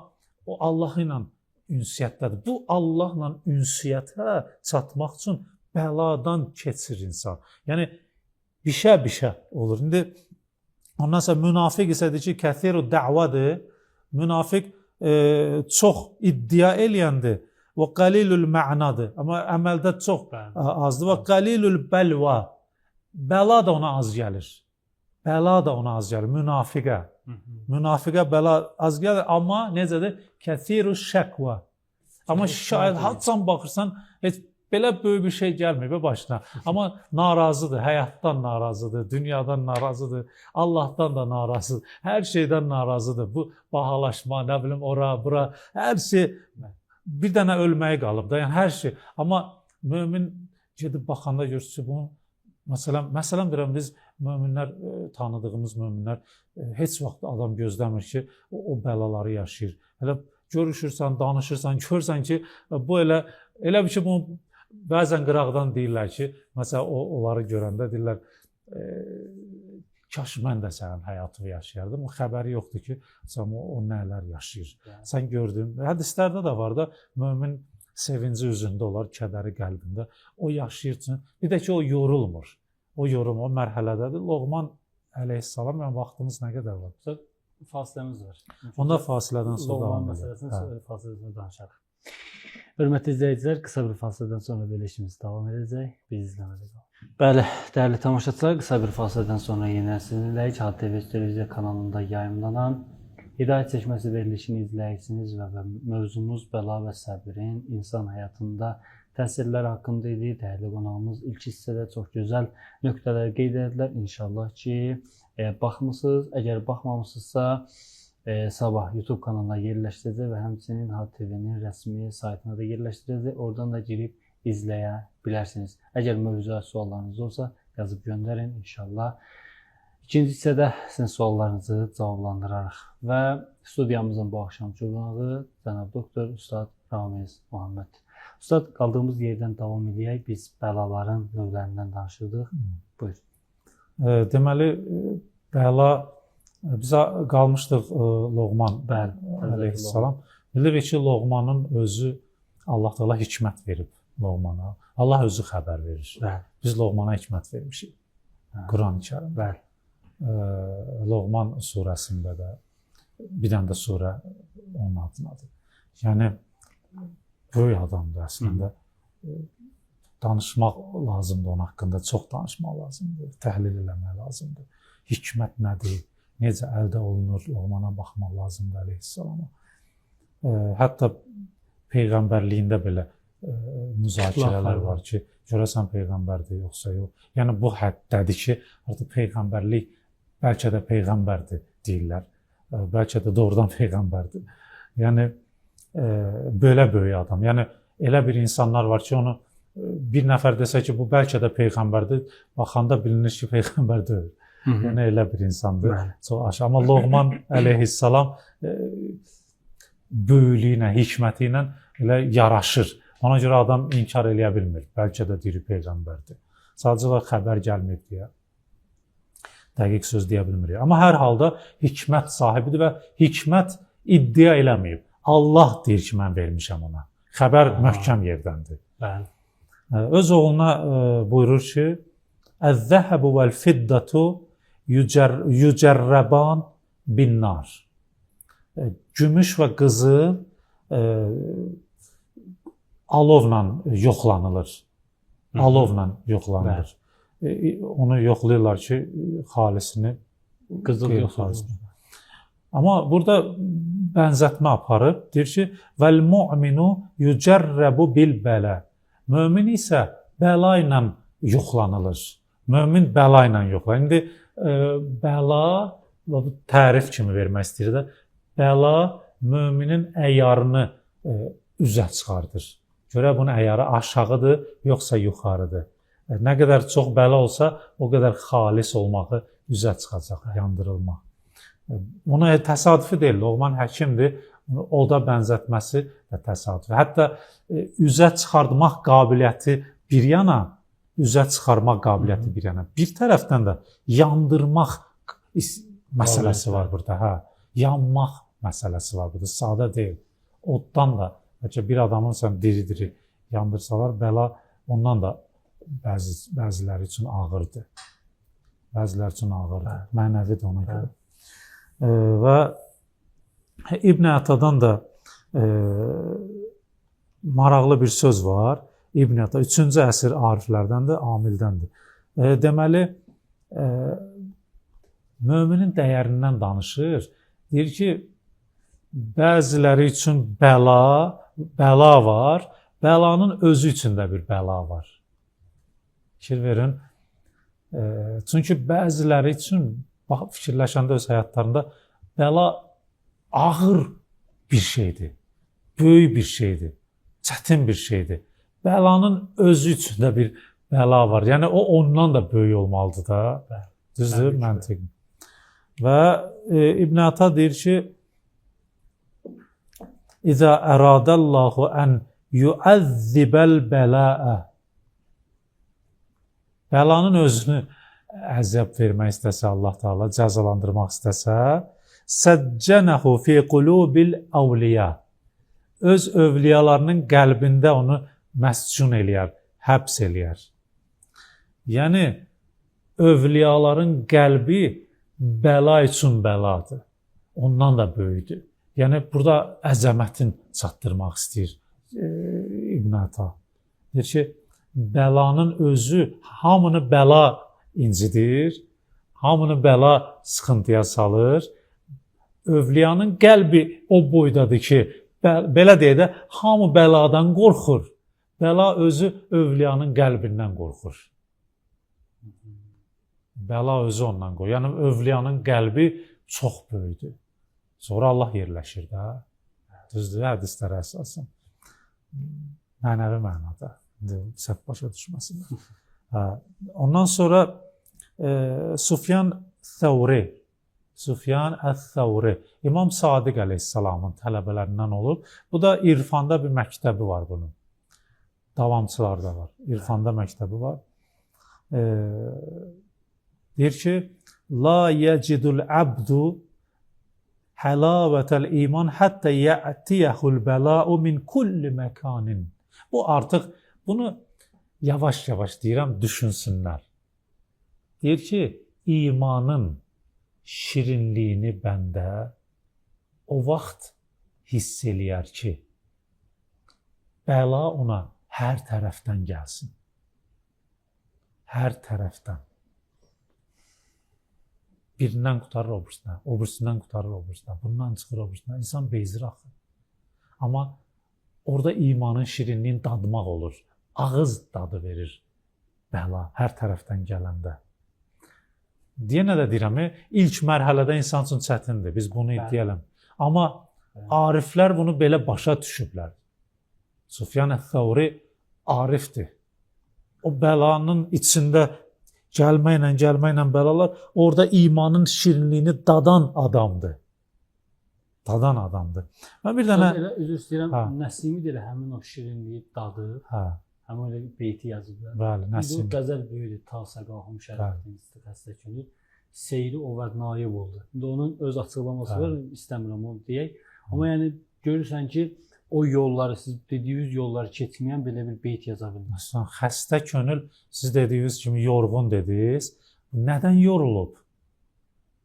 o Allah ilə ünsiyyətdədir. Bu Allahla ünsiyyətə çatmaq üçün bəladan keçir insan. Yəni bişə olur. İndi ondan sonra münafiq isə deyir ki, kəthiru da'vadır. Münafiq çox iddia eləyəndir. Və qalilul mə'nadır. Amma əməldə çox azdır. Və qalilul bəlva. Bəla da ona az gəlir. bəla da ona az gəlir, münafiqə. Münafiqə bəla az gəlir, amma necədir? Kəsiru şəkva. Amma şayət hadsan baxırsan, heç belə böyük bir şey gəlmir başına. Amma narazıdır, həyatdan narazıdır, dünyadan narazıdır, Allahdan da narazıdır, hər şeydən narazıdır. Bu bahalaşma, nə bilim, ora, bura, hər şey bir dənə ölməyə qalıb da, yəni hər şey. Amma mömin gedib baxanda görürsün bunu. Məsələn deyirəm, biz möminlər, tanıdığımız möminlər heç vaxt adam gözləmir ki, o bəlaları yaşayır. Elə görüşürsən, danışırsan, görürsən ki, bu elə bir ki, bunu bəzən qıraqdan deyirlər ki, məsələn, onları görəndə deyirlər, kaş mən də sənin həyatını yaşayardım. O xəbəri yoxdur ki, o nələr yaşayır. Sən gördün, hədislərdə də var da, mömin sevinci üzündə olar, kədəri qəlbində. O yaşayır. Bir də ki, o yorulmur. O mərhələdədir. Loğman əleyhissalam, yəni vaxtımız nə qədər var? Fasiləmiz var. Onda fasilədən sonra Loğman məsələsini fasilədən danışarıq. Hörmətli izləyicilər, qısa bir fasilədən sonra verilişimiz davam edəcək. Biz izləmədə qalın. Bəli, dəyərli tamaşaçılar, qısa bir fasilədən sonra yenə sizinləyik. HTV televiziya kanalında yayımlanan Hidayət çəkməsi verilişini izləyirsiniz və mövzumuz bəla və səbrin insan həyatında təsirlər haqqında idi. Dəyərli qonağımız ilk hissədə çox gözəl nöqtələr qeyd edilər. İnşallah ki, baxmısınız. Əgər baxmamısınızsa, sabah YouTube kanalına yerləşdirəcək və həmçinin HTV-nin rəsmi saytına da yerləşdirəcək. Oradan da girib izləyə bilərsiniz. Əgər mövzuya suallarınız olsa, yazıb göndərin. İnşallah İkinci hissədə sizin suallarınızı cavablandırarıq və studiyamızın bu axşamçı qonağı cənab doktor Ustad Ramiz Muhammed. Ustad, qaldığımız yerdən davam edək. Biz bəlaların növlərindən danışırdıq. Buyur. Deməli, bəla, biz qalmışdıq Loğman əleyhissalam. Bilirik ki, Loğmanın özü Allah Teala hikmət verib Loğmana. Allah özü xəbər verir. Biz Loğmana hikmət vermişik. Quran-ı Kərim. Bəli. Loğman surəsində də bir dənə də surə onun adındadır. Yəni böyük adamdır əslində. Danışmaq lazımdır onun haqqında, çox danışmaq lazımdır, təhlil eləmək lazımdır. Hikmət nədir? Necə əldə olunur? Loğmana baxmaq lazımdır əleyhissalama. Hətta peyğəmbərliyində belə müzakirələr var ki, görəsən peyğəmbərdir yoxsa yox. Yəni bu həddədir ki, artıq peyğəmbərlik bəlkə də peyğəmbərdir deyirlər. Bəlkə də doğrudan peyğəmbərdir. Yəni belə böyük adam. Yəni elə bir insanlar var ki, onu bir nəfər desə ki, bu bəlkə də peyğəmbərdir, baxanda bilinir ki, peyğəmbər deyil. Yəni elə bir insandır. Çox aşağı. Amma Loğman əleyhissalam böyüklüyünə, hikməti ilə elə yaraşır. Ona görə adam inkar eləyə bilmir. Bəlkə də diri peyğəmbərdir. Sadəcə xəbər gəlmir deyə dəqiq söz deyə bilmirik. Amma hər halda hikmət sahibidir və hikmət iddia eləməyib. Allah deyir ki, mən vermişəm ona. Xəbər möhkəm yerdəndir. Öz oğluna buyurur ki, "Əz-zəhəbu vəl-fiddatu yücərrəban bin-nar." Gümüş və qızıl alovla yoxlanılır. Alovla yoxlanılır. Onu yoxlayırlar ki, xalisini qızıl yoxlanır. Amma burada bənzətmə aparıb, deyir ki, "Vəl-mu'minu yücərrəbu bil-bələ." Mömin isə bəla ilə yoxlanılır. Mömin bəla ilə yoxlanır. İndi bəla tərif kimi vermək istəyir də, bəla möminin əyarını üzə çıxardır. Görə bunun əyarı aşağıdır, yoxsa yuxarıdır. Nə qədər çox bəla olsa, o qədər xalis olmağı üzə çıxacaq, yandırılmaq. Ona təsadüfi deyil, Loğman həkimdir, oda bənzətməsi də təsadüfi. Hətta üzə çıxartmaq qabiliyyəti bir yana, üzə çıxarmaq qabiliyyəti bir yana. Bir tərəfdən də yandırmaq məsələsi var burada. Yanmaq məsələsi var burada, sadə deyil. Oddan da, bəlkə bir adamın sən diri-diri yandırsalar, bəla ondan da bəziləri üçün ağırdır. Bəziləri üçün ağırdır. Mənəvidir ona görə. Və İbn Ətadan da maraqlı bir söz var. İbn Əta 3-cü əsr ariflərdəndir, amildəndir. Deməli, möminin dəyərindən danışır. Deyir ki, bəziləri üçün bəla var, bəlanın özü üçün də bir bəla var. Fikir verin. Çünki bəziləri üçün fikirləşəndə öz həyatlarında bəla ağır bir şeydir, böyük bir şeydir, çətin bir şeydir. Bəlanın özü üçün də bir bəla var. Yəni o ondan da böyük olmalıdır da. Düzdür, məntiq. Və İbn Ata deyir ki, İzə əradəllahu ən yuəzzibəl bələə. Bəlanın özünü əzab vermək istəsə, Allah Teala cəzalandırmaq istəsə, səccənəhu fi qulubil əvliya. Öz övliyalarının qəlbində onu məscun eləyər, həbs eləyər. Yəni, övliyaların qəlbi bəla üçün bəladır. Ondan da böyükdür. Yəni, burada əzəmətin çatdırmaq istəyir İbn Ata. Deyir ki, bəlanın özü hamını bəla incidir, hamını bəla sıxıntıya salır. Övliyanın qəlbi o boydadır ki, belə deyə də, hamı bəladan qorxur. Bəla özü övliyanın qəlbindən qorxur. Bəla özü ondan qorxur. Yəni, övliyanın qəlbi çox böyükdür. Sonra Allah yerləşir də. Düzdür, hədislərə əsasən. Mənəvi mənada. Səhv başa düşməsin. Ondan sonra Sufyan Əth-Thəvri, İmam Sadiq əleyhissalamın tələbələrindən olub. Bu da İrfanda bir məktəbi var bunun. Davamçılarda var. İrfanda məktəbi var. Deyir ki, La yecidul abdu həlavətəl iman həttə yə'tiyəhul bəla'u min kulli məkanin. Bu artıq bunu yavaş-yavaş deyirəm, düşünsünlər. Deyir ki, imanın şirinliyini bəndə o vaxt hiss eləyər ki, bəla ona hər tərəfdən gəlsin. Hər tərəfdən. Birindən qutarır o birisindən, o birisindən qutarır o birisindən, bundan çıxır o birisindən. İnsan bezir axı. Amma orada imanın şirinliyini dadmaq olur. Ağız dadı verir bəla hər tərəfdən gələndə. Deyənə də deyirəm, ilk mərhələdə insan üçün çətindir, biz bunu deyələm. Amma ariflər bunu belə başa düşüblər. Sufyan Əth-Thəvri arifdir. O bəlanın içində gəlməklə bəlalar, orada imanın şirinliyini dadan adamdır. Dadan adamdır. Mən bir dənə... Üzr istəyirəm, Nəsimi də həmin o şirinliyi dadır. Həmin öyle beyti yazıblar. Bəli, Nəsim. Bu qəzəl böyüdür. Ta səqahım şərəftin istiqəsdə günü. Seyri o vəd naib oldu. İndi onun öz açıqlaması var, istəmirəm onu deyək. Amma yəni görürsən ki, o yolları, siz dediyiniz yolları keçməyən belə bir beyt yaza bilməz. Xəstə könül, siz dediyiniz kimi yorğun dediniz. Nədən yorulub?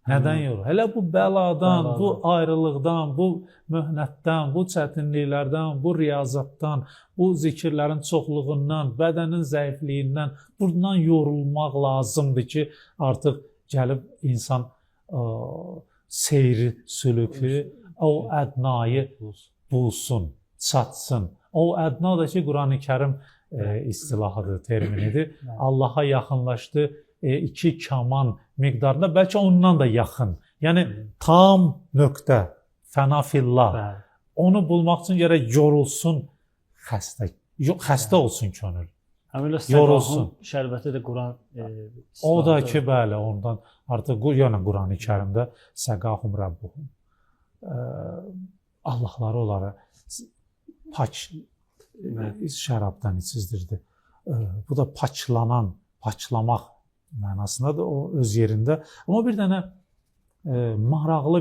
Nədən yorulub? Hələ bu bəladan, bu ayrılıqdan, bu möhnətdən, bu çətinliklərdən, bu riyazatdan, bu zikirlərin çoxluğundan, bədənin zəifliyindən, bundan yorulmaq lazımdır ki, artıq gəlib insan seyri, sülükü, o ədnayı bulsun, çatsın. O ədna da ki, Qurani Kərim istilahıdır, terminidir. Allaha yaxınlaşdı 2 kaman miqdarında, bəlkə ondan da yaxın. Yəni, tam nöqtə, fəna fillah. Onu bulmaq üçün gərək yorulsun xəstə olsun könül. Həmin səqahın şərbəti də Quran o da ki, bəli, ondan artıq Qurani Kərimdə səqahum Rabbuhum. Allahları onları pak şərabdan içizdirdi. Bu da paklamaq mənasındadır o öz yerində. Amma bir dənə maraqlı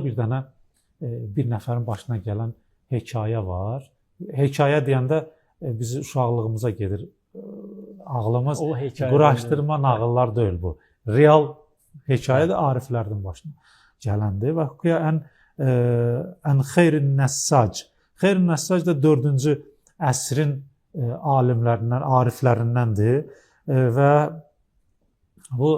bir nəfərin başına gələn hekayə var. Hekayə deyəndə bizi uşaqlığımıza gedir ağlımız. Quraşdırma nağıllar deyil bu. Real hekayə də ariflərdən başına gələndir. Və hukuya ən xeyrin nəssac. Xeyrin nəssac da 4-cü əsrin alimlərindən, ariflərindəndir və bu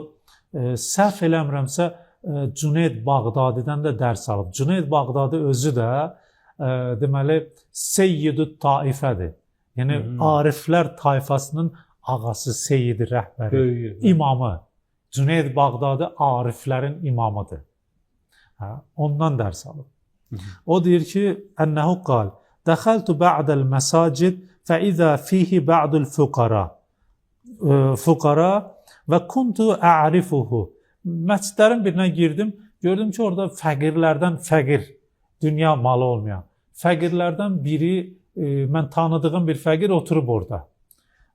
səhv eləmirəmsə Cüneyd Bağdadidən də dərs alıb. Cüneyd Bağdadi özü də deməli Seyyidü Taifədir. Yəni ariflər tayfasının ağası, seyidi, rəhbəri, Böyüyü. imamı. Cüneyd Bağdadi ariflərin imamıdır. Hə, ondan dərs alıb. O deyir ki, ənəhu qal, dəxəltu ba'dəl məsacid fə izə fihi ba'dul fuqara. Fuqara və kuntu a'rifuhu. Məscidlərin birinə girdim, gördüm ki, orada fəqirlərdən fəqir, dünya malı olmayan, fəqirlərdən biri, mən tanıdığım bir fəqir oturub orada.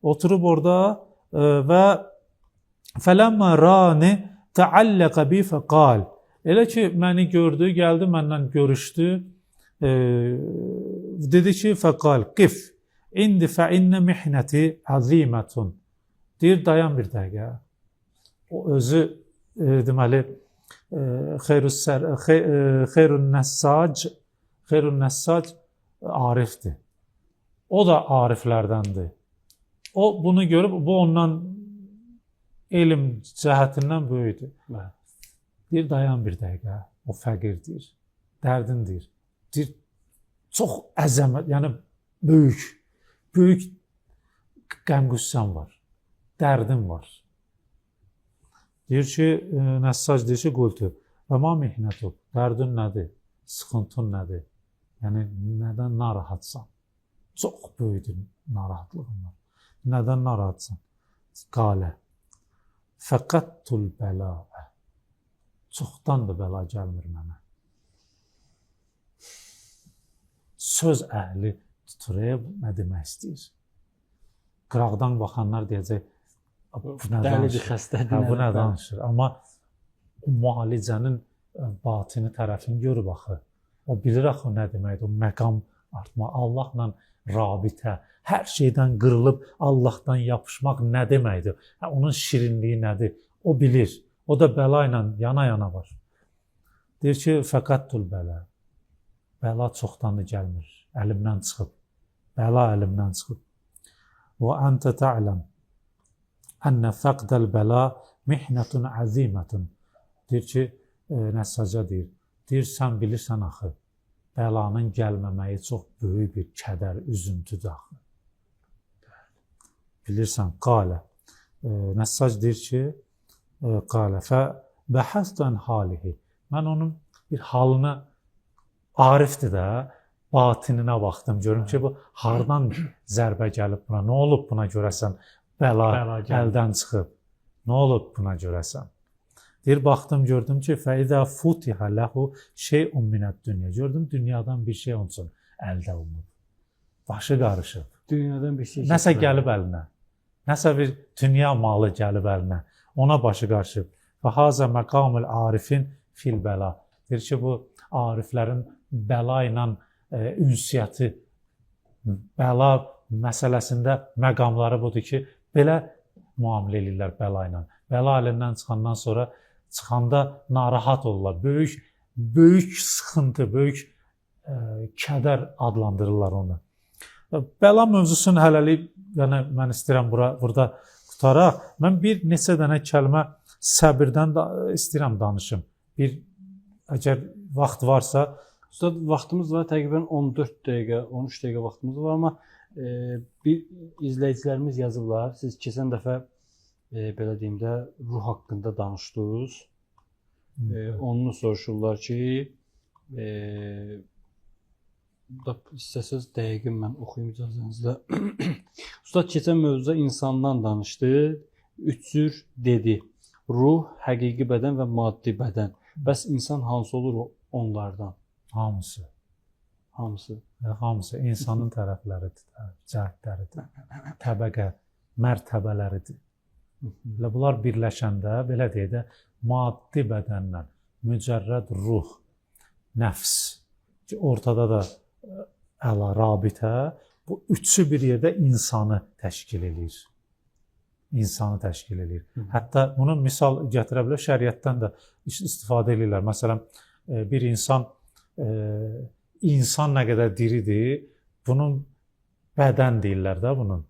Oturub orada və fələmmə rani təalləqə bi fəqal. Elə ki, məni gördü, gəldi, məndən görüşdü, dedi ki, fəqal, qif, indi fə innə mihnəti əzimətun. Deyir, dayan bir dəqiqə. O özü, deməli, Xeyrun Nəssac arifdir. O da ariflərdəndir. O bunu görüb, bu ondan elm cəhətindən böyüdür. Deyir, dayan bir dəqiqə, o fəqirdir, dərdindir. Deyir, çox əzəmət, yəni böyük qəm-qüssəm var, dərdim var. Deyir ki, Nəssac deyir ki, qultu, və ma mihnətub, dərdin nədir, sıxıntın nədir, yəni nədən narahatsan? Çox böyüdür narahatlığın var. Nədən narahatsan? Qalə, fəqəttul bəlaə. Çoxdan da bəla gəlmir mənə. Söz əhli tuturaya nə demək istəyir? Qıraqdan baxanlar deyəcək, bu nə danışır? Xəstədir. Bu nə danışır? Amma müalicənin batini tərəfini görüb axı. O bilir axı nə deməkdir? O məqam artma, Allahla rabitə, hər şeydən qırılıb Allahdan yapışmaq nə deməkdir? Onun şirinliyi nədir? O bilir. O da bəla ilə yana-yana var. Deyir ki, fəqəttul bələ. Bəla çoxdandır gəlmir. Əlimdən çıxıb. Bəla əlimdən çıxıb. Və əntə tə'ləm ənə fəqdəl bəla mihnətun əzimətun. Deyir ki, Nəssaca deyir. Deyir, sən bilirsən axı, bəlanın gəlməməyi çox böyük bir kədər, üzüntüdür axı. Bilirsən, qalə. Nəssac deyir ki, qalə fə bəhəstü ən halihi. Mən onun bir halına, arifdir də, batininə baxdım. Görüm ki, bu hardan zərbə gəlib buna, nə olub buna görəsən, bəla əldən çıxıb, nə olub buna görəsən. Deyir, baxdım, gördüm ki, fəidə futihə ləhu şeyun minət dünya. Gördüm, dünyadan bir şey onun üçün əldə olunub. Başı qarışıb. Dünyadan bir şey. Nəsə gəlib əlinə. Nəsə bir dünya malı gəlib əlinə. Ona başı qarışıb. Və hazə məqamül arifin fil bəla. Deyir ki, bu ariflərin bəla ilə ünsiyyəti, bəla məsələsində məqamları budur ki, belə müamilə edirlər bəla ilə. Bəla əlindən çıxandan sonra çıxanda narahat olurlar. Böyük sıxıntı, böyük kədər adlandırırlar onu. Bəla mövzusunu hələlik, yəni mən istəyirəm burada tutaraq, mən bir neçə dənə kəlmə səbirdən istəyirəm danışım. Əgər vaxt varsa, Ustad, vaxtımız var, təqribən 14 dəqiqə, 13 dəqiqə vaxtımız var, amma bir izləyicilərimiz yazıblar. Siz keçən dəfə belə deyim də ruh haqqında danışdınız. Onu soruşurlar ki, istəsəz dəqiqin mən oxuyum icazənizlə. Ustad keçən mövzuda insandan danışdı. 3 cür dedi. Ruh, həqiqi bədən və maddi bədən. Bəs insan hansı olur onlardan? Hamısı. Hamısı. Hamısı insanın tərəfləridir, cəhətləridir, təbəqə, mərtəbələridir. Bunlar birləşəndə, belə deyək də, maddi bədənlə mücərrəd ruh, nəfs, ki, ortada da əla, rabitə, bu üçü bir yerdə insanı təşkil edir. İnsanı təşkil edir. Hətta bunu misal gətirə bilər, şəriətdən də istifadə edirlər. Məsələn, bir insan nə qədər diridir, bunun bədən deyirlər də bunun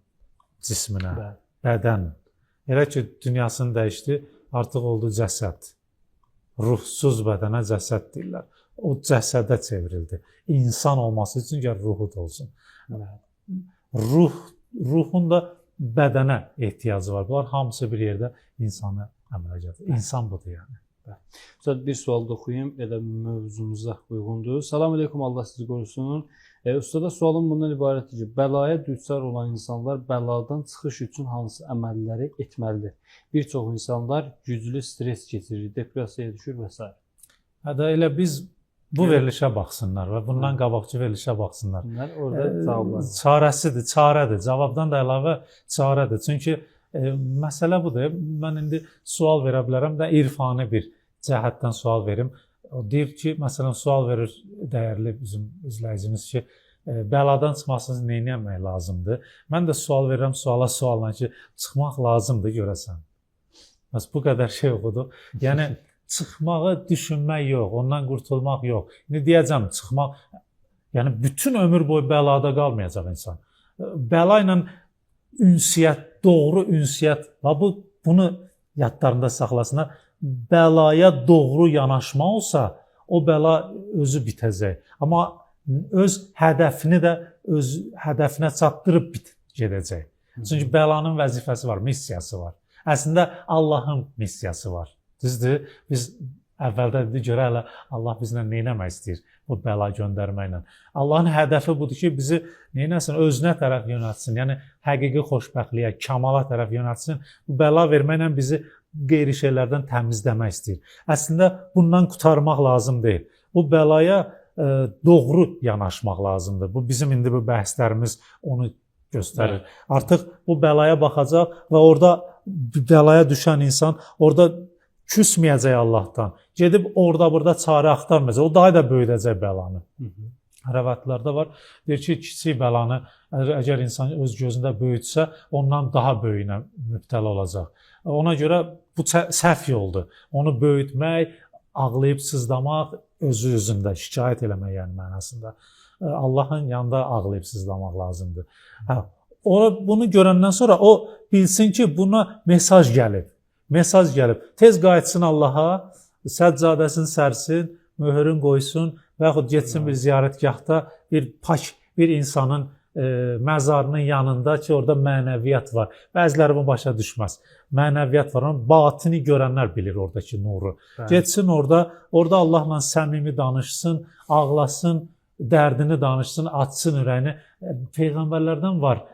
cisminə, bədən. Elə ki, dünyasını dəyişdi, artıq oldu cəsəd. ruhsuz bədənə cəsəd deyirlər. O cəsədə çevrildi. İnsan olması üçün gəl ruhu da olsun. Ruhun da bədənə ehtiyacı var. Bunlar hamısı bir yerdə insanı əmələ gətirir. İnsan budur yəni. Ustad, bir sual da oxuyum, elə mövzumuza uyğundur. Salam aleykum, Allah sizi qorusun. Ustada sualım bundan ibarətdir ki, bəlaya düçar olan insanlar bəladan çıxış üçün hansı əməlləri etməlidir? Bir çox insanlar güclü stres keçirir, depressiyaya düşür və s. Hətta elə biz bu verilişə baxsınlar və bundan qabaqçı verilişə baxsınlar. Bunlar orada cavablar. Çarəsidir, çarədir. Cavabdan da əlavə çarədir. Çünki məsələ budur. Mən indi sual verə bilərəm də irfani bir cəhətdən sual verim. O deyir ki, məsələn, sual verir dəyərli bizim izləyicimiz ki, bəladan çıxmasınız nə etmək lazımdır? Mən də sual verirəm sualla ki, çıxmaq lazımdır görəsən. Bəs bu qədər şey oxuduq. Yəni çıxmağı düşünmək yox, ondan qurtulmaq yox. İndi deyəcəm, çıxmaq, yəni bütün ömür boyu bəlada qalmayacaq insan. Bəla ilə ünsiyyət, doğru ünsiyyət, bunu yadlarında saxlasınlar. Bəlaya doğru yanaşma olsa, o bəla özü bitəcək. Amma öz hədəfini də öz hədəfinə çatdırıb gedəcək. Çünki bəlanın vəzifəsi var, missiyası var. Əslində Allahın missiyası var. Düzdür? Biz əvvəldə dedik, görə hələ Allah bizlə nə etmək istəyir bu bəla göndərməklə. Allahın hədəfi budur ki, bizi nə etsin, özünə tərəf yönəltsin. Yəni həqiqi xoşbəxtliyə, kamala tərəf yönəltsin. Bu bəla verməklə bizi qeyri şeylərdən təmizləmək istəyir. Əslində bundan qurtarmaq lazım deyil. Bu bəlaya doğru yanaşmaq lazımdır. Bu bizim indi bu bəhslərimiz onu göstərir. Artıq bu bəlaya baxacaq və orada bəlaya düşən insan orada küsməyəcək Allahdan. Gedib orada-burada çarə axtarmayacaq. O daha da böyüdəcək bəlanı. Rəvayətlərdə var. Deyir ki, kiçik bəlanı əgər insan öz gözündə böyütsə, ondan daha böyüyünə mübtəla olacaq. Ona görə bu səhv yoldur. Onu böyütmək, ağlayıb sızlamaq, özü-özündə şikayət eləmək yəni mənasında. Allahın yanında ağlayıb sızlamaq lazımdır. Bunu görəndən sonra o bilsin ki, buna mesaj gəlib. Mesaj gəlib. Tez qayıtsın Allaha, səccadəsini sərsin, möhürün qoysun və yaxud getsin bir ziyarətgahda bir insanın məzarının yanında ki, orada mənəviyyat var. Bəziləri bu başa düşməz. Mənəviyyat var, amma batini görənlər bilir oradakı nuru. Getsin orada Allahla səmimi danışsın, ağlasın, dərdini danışsın, açsın ürəyini. Peyğəmbərlərdən var.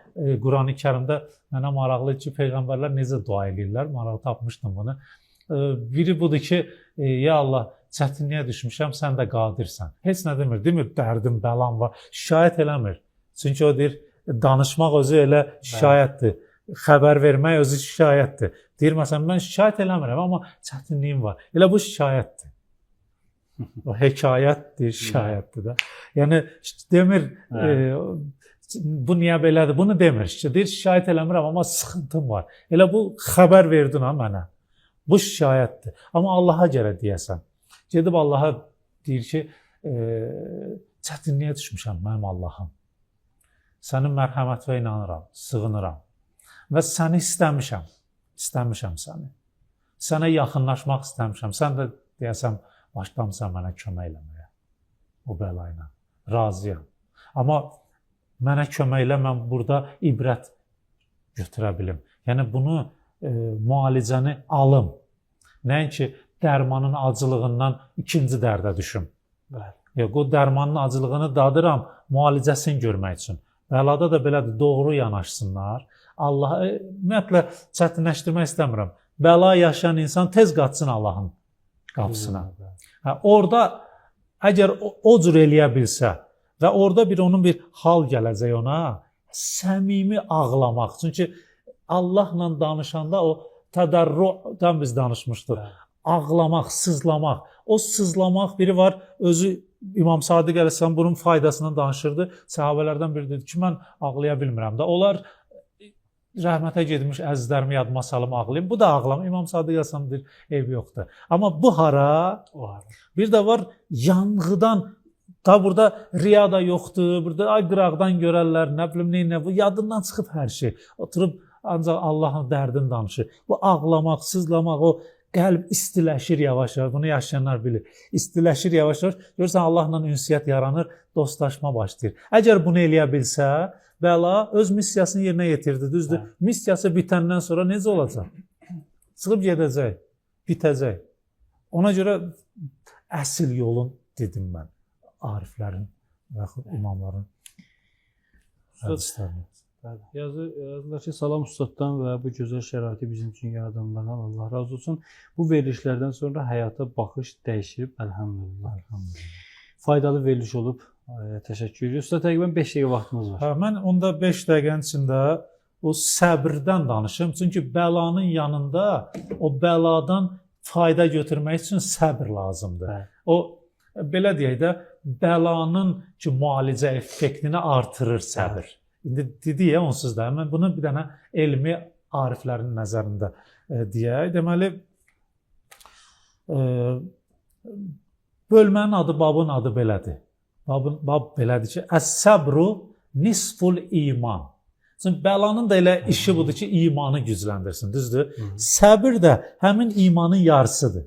Qurani Kərimdə mənə maraqlı ki, peyğəmbərlər necə dua edirlər, maraqlı tapmışdım bunu. Biri budur ki, ya Allah, çətinliyə düşmüşəm, sən də qadirsən. Heç nə demir, dərdim, bəlam var, şikayət eləmir. Çünki o deyir, danışmaq özü elə şikayətdir, xəbər vermək özü şikayətdir. Deyir, məsələn, mən şikayət eləmirəm, amma çətinliyim var. Elə bu şikayətdir. O hekayətdir, şikayətdir də. Yəni, demir, bu niyə belədir? Bunu demir. Deyir, şikayət eləmirəm, amma sıxıntım var. Elə bu xəbər verdin ha mənə. Bu şikayətdir. Amma Allaha görə deyəsən. Gedib Allaha deyir ki, çətinliyə düşmüşəm mənim Allahım. Sənin mərhəmətinə inanıram, sığınıram. Və səni istəmişəm səni. Sənə yaxınlaşmaq istəmişəm. Sən də deyəsən, başlamısan mənə kömək eləməyə. O bəlayla. Razıyam. Amma mənə kömək elə, mən burada ibrət götürə bilim. Yəni bunu müalicəni alım. Nəinki dərmanın acılığından ikinci dərdə düşüm. Yox, o dərmanın acılığını dadıram, müalicəsini görmək üçün. Bəlada da belədir, doğru yanaşsınlar. Allah'a ümumiyyətlə çətinləşdirmək istəmirəm. Bəla yaşayan insan tez qaçsın Allahın qapısına. Orada əgər o cür eləyə bilsə və orada onun bir hal gələcək ona, səmimi ağlamaq. Çünki Allahla danışanda o tədarrudan biz danışmışdıq. Ağlamaq, sızlamaq. O sızlamaq biri var, özü İmam Sadiq əleyhissalam bunun faydasından danışırdı. Səhabələrdən biri dedi ki, mən ağlaya bilmirəm də. Onlar rəhmətə gedmiş əzizlərimi yadıma salım ağlayım. Bu da ağlam. İmam Sadiq əleyhissalam deyir, eybi yoxdur. Amma bu hara? Bir də var yanğıdan. Da burada riya da yoxdur. Burada ay qıraqdan görərlər, nə bilim nə. Bu yadından çıxıb hər şey. Oturub ancaq Allahın dərdini danışır. Bu ağlamaq, sızlamaq, o qəlb istiləşir yavaş-yavaş. Bunu yaşayanlar bilir. İstiləşir yavaş-yavaş. Görürsən Allahla ünsiyyət yaranır, dostlaşma başlayır. Əgər bunu eləyə bilsə, bəla öz missiyasını yerinə yetirdi, düzdür? Missiyası bitəndən sonra necə olacaq? Çıxıb gedəcək, bitəcək. Ona görə əsl yolun dedim mən ariflərin və yaxud imamların hədislərini. Yazırlar ki, salam ustaddan və bu gözəl şəraiti bizim üçün yaradanlardan Allah razı olsun. Bu verilişlərdən sonra həyata baxış dəyişib, əlhəmdülillah. Faydalı veriliş olub. Təşəkkür edirik. Usta, təqribən 5 dəqiqə vaxtımız var. Mən onda 5 dəqiqənin içində o səbirdən danışım. Çünki bəlanın yanında o bəladan fayda götürmək üçün səbr lazımdır. O, belə deyək də, bəlanın ki, müalicə effektini artırır səbir. İndi dedik ya, onsuz da. Mən bunu bir dənə elmi ariflərin nəzərində deyək. Deməli, bölmənin adı, babın adı belədir. Bab belədir ki, əs-səbru nisful iman. Çünki bəlanın da elə işi budur ki, imanı gücləndirsin, düzdür? Səbir də həmin imanın yarısıdır.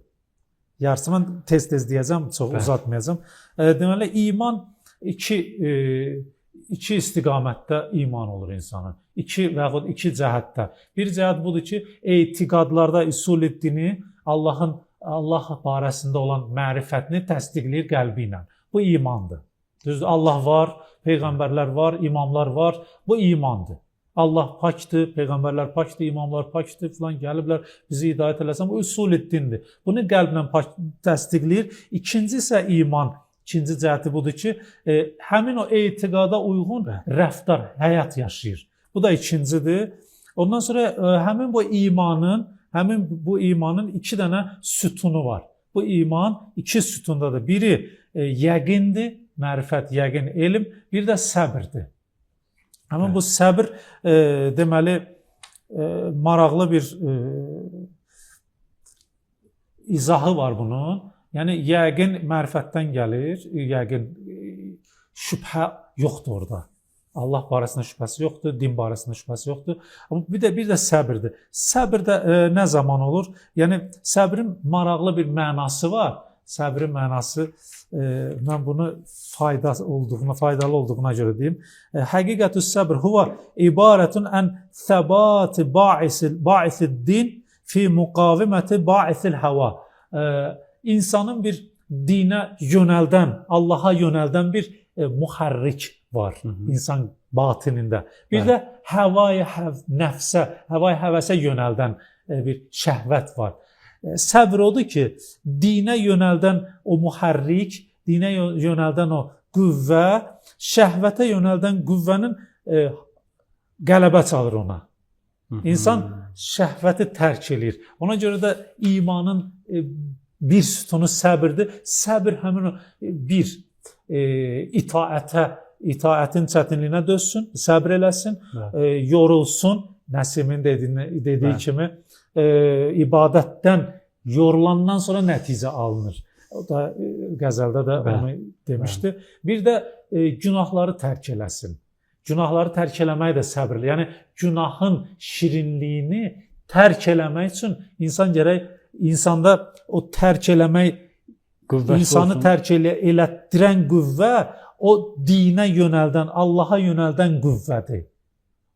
Yarısı, mən tez-tez deyəcəm, çox uzatmayacam. Deməli, iman iki istiqamətdə iman olur insanın. Və yaxud iki cəhətdə. Bir cəhət budur ki, etiqadlarda usul-i-dini Allah barəsində olan mərifətini təsdiqləyir qəlbi ilə. Bu imandır. Düzdür, Allah var, peyğəmbərlər var, imamlar var. Bu imandır. Allah pakdır, peyğəmbərlər pakdır, imamlar pakdır, filan gəliblər, bizi hidayət eləsən. Bu usul-i-dindir. Bunu qəlblə təsdiqləyir. İkinci isə iman. İkinci cəhəti budur ki, həmin o etiqada uyğun rəftar, həyat yaşayır. Bu da ikincidir. Ondan sonra həmin bu imanın iki dənə sütunu var. Bu iman iki sütundadır. Biri yəqindir, mərifət, yəqin, elm, bir də səbirdir. Həmin bu səbir deməli maraqlı bir izahı var bunun. Yəni yəqin mərifətdən gəlir, yəqin şübhə yoxdur orada. Allah barəsində şübhəsi yoxdur, din barəsində şübhəsi yoxdur. Amma bir də səbirdir. Səbir də nə zaman olur? Yəni səbrin maraqlı bir mənası var. Səbrin mənası mən bunu faydalı olduğuna görə deyim. Həqiqətü səbr huwa ibarətun an səbat ba'isid din fi muqaviməti ba'isil hava. İnsanın bir dinə yönəldən, Allaha yönəldən bir mühərrik var insan batinində. Bir də həvai nəfsə, həvai həvəsə yönəldən bir şəhvət var. Səbr odur ki, dinə yönəldən o mühərrik, dinə yönəldən o qüvvə, şəhvətə yönəldən qüvvənin qələbə çalır ona. İnsan şəhvəti tərk edir. Ona görə də imanın bir sütunu səbirdir. Səbir həmin o bir itaətin çətinliyinə dözsün, səbr eləsin, yorulsun. Nəsimin dediyi kimi ibadətdən yorulandan sonra nəticə alınır. O da qəzəldə də onu demişdi. Bir də günahları tərk eləsin. Günahları tərk eləmək də səbirli. Yəni günahın şirinliyini tərk eləmək üçün insan gərək insanda o tərk eləmək, insanı tərk elətdirən qüvvə o dinə yönəldən, Allaha yönəldən qüvvədir.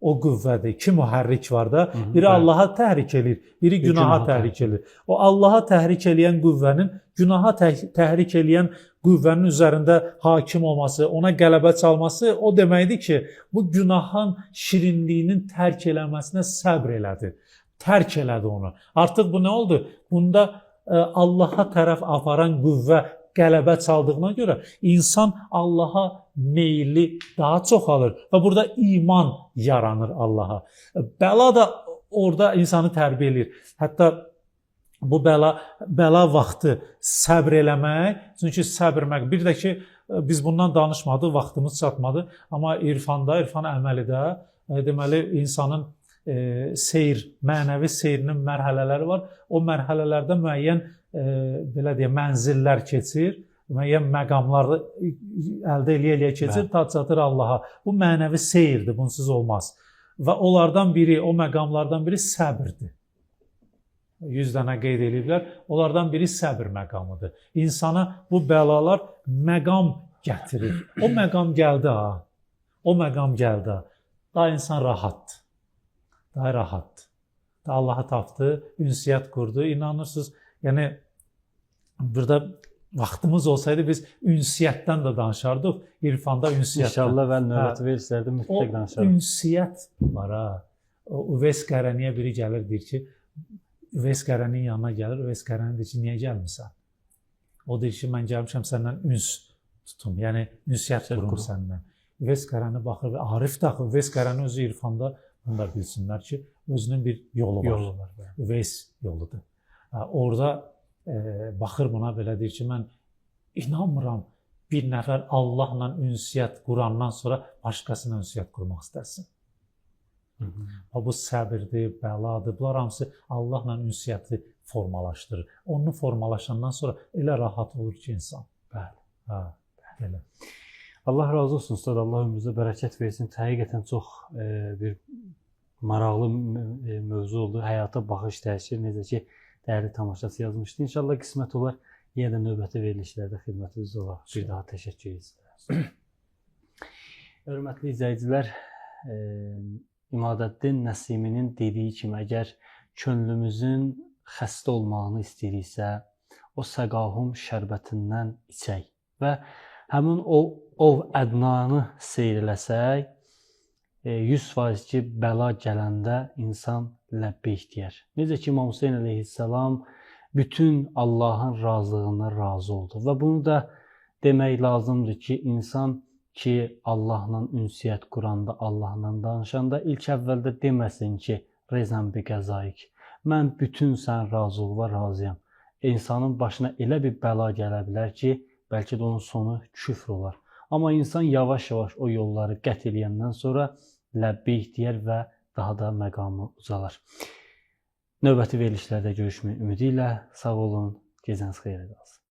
O qüvvədir. İki mühərrik var da, biri Allaha təhrik edir, biri günaha təhrik edir. O Allaha təhrik eləyən qüvvənin, günaha təhrik eləyən qüvvənin üzərində hakim olması, ona qələbə çalması o deməkdir ki, bu günahın şirinliyinin tərk eləməsinə səbr elədi. Tərk elədi onu. Artıq bu nə oldu? Bunda Allaha tərəf aparan qüvvə qələbə çaldığına görə insan Allaha meyli daha çox alır və burada iman yaranır Allaha. Bəla da orada insanı tərbiyə edir. Hətta bu bəla vaxtı səbr eləmək, çünki səbirmək, bir də ki, biz bundan danışmadıq, vaxtımız çatmadı, amma irfan əməlidə deməli insanın mənəvi seyrinin mərhələləri var. O mərhələlərdə müəyyən belə deyə mənzillər keçir, müəyyən məqamlar əldə eləyə keçir, ta çatır Allaha. Bu mənəvi seyrdir, bunsuz olmaz. Və onlardan biri, o məqamlardan biri səbirdir. 100 dənə qeyd ediblər. Onlardan biri səbr məqamıdır. İnsana bu bəlalar məqam gətirir. O məqam gəldi ha. O məqam gəldi ha. Daha insan rahatdır. Daha rahatdır. Daha Allahı tapdı, ünsiyyət qurdu. İnanırsınız, yəni burada vaxtımız olsaydı biz ünsiyyətdən də danışardıq. İrfanda ünsiyyətdən. İnşallah və növbəti verilişlərdə mütləq O danışarıq. ünsiyyət var ha. O Üveys Qaraniyə biri gəlir deyir ki, Üveys Qarani'nin yanına gəlir. Üveys Qarani deyir ki, niyə gəlmirsən? O deyir ki, mən gəlmişəm səndən üns tutum. Yəni ünsiyyət qurum səndən. Üveys Qarani baxır və Arif də Üveys Qarani özü irfanda bunu da bilsinlər ki, özünün bir yolu var. Üveys yoludur. Orada baxır buna belə deyir ki, mən inanmıram bir nəfər Allahla ünsiyyət qurandan sonra başqasına ünsiyyət qurmaq istəsin. Bu səbirdir, bəladır. Bunlar hamısı Allahla ünsiyyəti formalaşdırır. Onu formalaşandan sonra elə rahat olur ki insan. Bəli. Belə. Allah razı olsun Ustad. Allah ömrünüzə bərəkət versin. Həqiqətən çox bir maraqlı mövzu oldu. Həyata baxış dəyişir. Necə ki, dəyərli tamaşaçı yazmışdı. İnşallah qismət olar. Yenə də növbəti verilişlərdə xidmətinizdə olar. Bir daha təşəkkür edirəm. Hörmətli izləyicilər, İmadəddin Nəsiminin dediyi kimi, əgər könlümüzün xəstə olmağını istəyiriksə, o səqahum şərbətindən içək və həmin o ədnanı seyr eləsək, 100% ki, bəla gələndə insan ləbbeyk deyər. Necə ki, İmam Hüseyn əleyhissalam bütün Allahın razılığına razı oldu və bunu da demək lazımdır ki, insan ki, Allahla ünsiyyət quranda, Allahla danışanda ilk əvvəldə deməsin ki, rezən bi qəzaik. Mən bütün sən razılığa razıyam. İnsanın başına elə bir bəla gələ bilər ki, bəlkə də onun sonu küfr olar. Amma insan yavaş-yavaş o yolları qət eləyəndən sonra ləbbeyk deyər və daha da məqamı uzalar. Növbəti verilişlərdə görüşmək ümidi ilə sağ olun, gecəniz xeyirə qalsın.